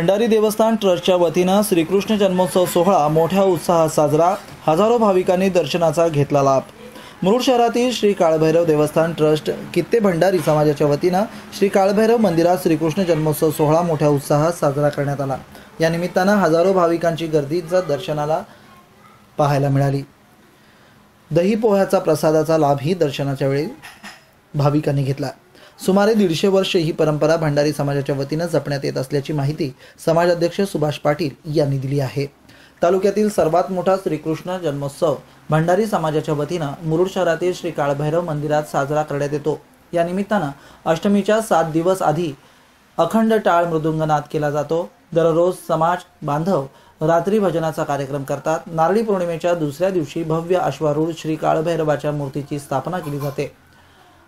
भंडारी देवस्थान ट्रस्टच्या वतीनं श्रीकृष्ण जन्मोत्सव सोहळा मोठ्या उत्साहात साजरा। हजारो भाविकांनी दर्शनाचा घेतला लाभ। मुरुड शहरातील श्री काळभैरव देवस्थान ट्रस्ट कित्ते भंडारी समाजाच्या वतीनं श्री काळभैरव मंदिरात श्रीकृष्ण जन्मोत्सव सोहळा मोठ्या उत्साहात साजरा करण्यात आला। या निमित्तानं हजारो भाविकांची गर्दी दर्शनाला पाहायला मिळाली। दही पोह्याचा प्रसादाचा लाभही दर्शनाच्या वेळी भाविकांनी घेतला। सुमारे 150 वर्ष ही परंपरा भंडारी समाजाच्या वतीनं जपण्यात येत असल्याची माहिती समाजाध्यक्ष सुभाष पाटील यांनी दिली आहे। तालुक्यातील सर्वात मोठा श्रीकृष्ण जन्मोत्सव भंडारी समाजाच्या वतीनं मुरुड शहरातील श्री काळभैरव मंदिरात साजरा करण्यात येतो। या निमित्तानं अष्टमीच्या 7 दिवस आधी अखंड टाळ मृदुंगनाद केला जातो। दररोज समाज बांधव रात्री भजनाचा कार्यक्रम करतात। नारळी पौर्णिमेच्या दुसऱ्या दिवशी भव्य अश्वारूढ श्री काळभैरवाच्या मूर्तीची स्थापना केली जाते।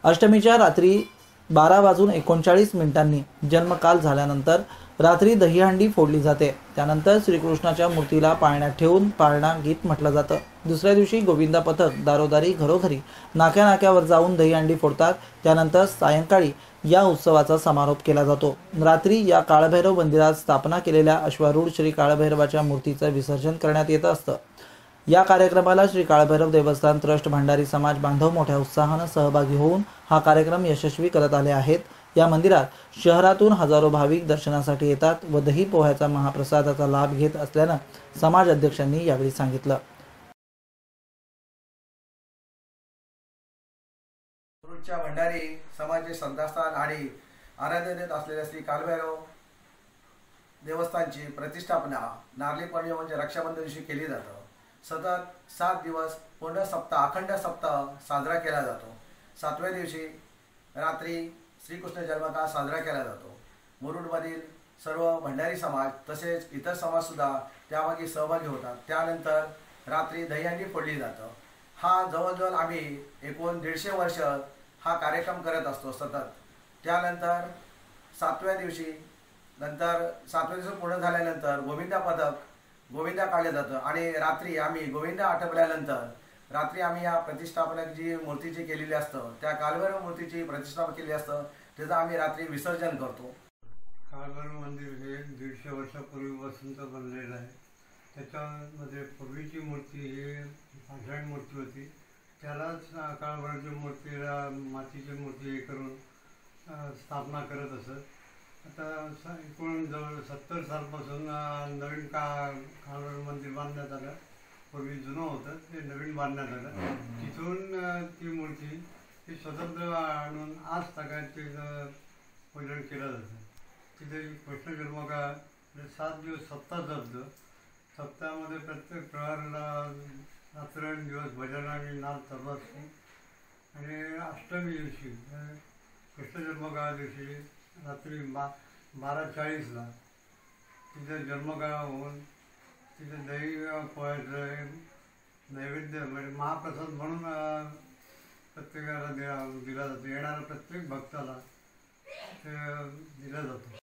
अष्टमीच्या रात्री 12:39 जन्मकाल झाल्यानंतर रात्री दहीहंडी फोडली जाते। त्यानंतर श्रीकृष्णाच्या मूर्तीला पाळण्यात ठेवून पाळणा गीत म्हटलं जातं। दुसऱ्या दिवशी गोविंदा पथक दारोदारी घरोघरी नाक्यावर जाऊन दहीहंडी फोडतात। त्यानंतर सायंकाळी या उत्सवाचा समारोप केला जातो। रात्री या काळभैरव मंदिरात स्थापना केलेल्या अश्वारूढ श्री काळभैरवाच्या मूर्तीचं विसर्जन करण्यात येत असतं। या कार्यक्रमाला श्री काळभैरव देवस्थान ट्रस्ट भंडारी समाज बांधव मोठ्या उत्साहाने सहभागी होऊन हा कार्यक्रम यशस्वी करत आले आहेत। या मंदिरात शहरातून हजारो भाविक दर्शनासाठी येतात व दही पोह्याचा महाप्रसादाचा लाभ घेत असल्यानं समाज अध्यक्षांनी यावेळी सांगितलं। मुरुडच्या भंडारी समाजाचे संस्थान आणि आराध्य देत असलेल्या श्री काळभैरव देवस्थानची प्रतिष्ठापना नारळी पौर्णिमा म्हणजे रक्षाबंधन दिवशी केली जाते। सतत 7 दिवस पूर्ण सप्ताह अखंड सप्ताह साजरा केला जातो। 7व्या दिवशी रात्री श्रीकृष्ण जन्मकाळ साजरा केला जातो। मुरुडमधील सर्व भंडारी समाज तसेच इतर समाज सुद्धा त्यामध्ये सहभागी होतात। त्यानंतर रात्री दहीहंडी फोडली जातं। हा जवळजवळ आम्ही एकूण 150 वर्ष हा कार्यक्रम करत असतो सतत। त्यानंतर 7व्या दिवशी पूर्ण झाल्यानंतर गोविंदा काढलं जातं आणि रात्री आम्ही गोविंदा आटपल्यानंतर रात्री आम्ही या प्रतिष्ठापनक जी मूर्तीची केलेली असतं त्या काळभैरव मूर्तीची प्रतिष्ठापना केली असतं त्याचं आम्ही रात्री विसर्जन करतो। काळभैरव मंदिर हे 150 वर्षापूर्वीपासूनचं बनलेलं आहे। त्याच्यामध्ये पूर्वीची मूर्ती ही पाषाण मूर्ती होती। त्यालाच काळभैरवची मूर्तीला मातीची मूर्ती हे करून स्थापना करत असत। आता एकूण जवळ 70 सालपासून नवीन काळभैरव मंदिर बांधण्यात आलं। पूर्वी जुनं होतं ते नवीन बांधण्यात आलं। तिथून ती मूर्ती ही स्वतंत्र आणून आज सगळ्यांचे पूजन केलं जातं। तिथे कृष्ण जन्मकाळ 7 दिवस सप्ताह चालतं। सप्ताहामध्ये प्रत्येक प्रहरला रात्रंदिवस भजन आणि नाद चालू असतो। आणि अष्टमी दिवशी कृष्ण जन्मकाळ दिवशी रात्री 12:40ला तिथे जन्मकाळ होऊन तिथे दही पोह्याचं नैवेद्य म्हणजे महाप्रसाद म्हणून प्रत्येकाला दिला जातो। येणाऱ्या प्रत्येक भक्ताला ते दिला जातो।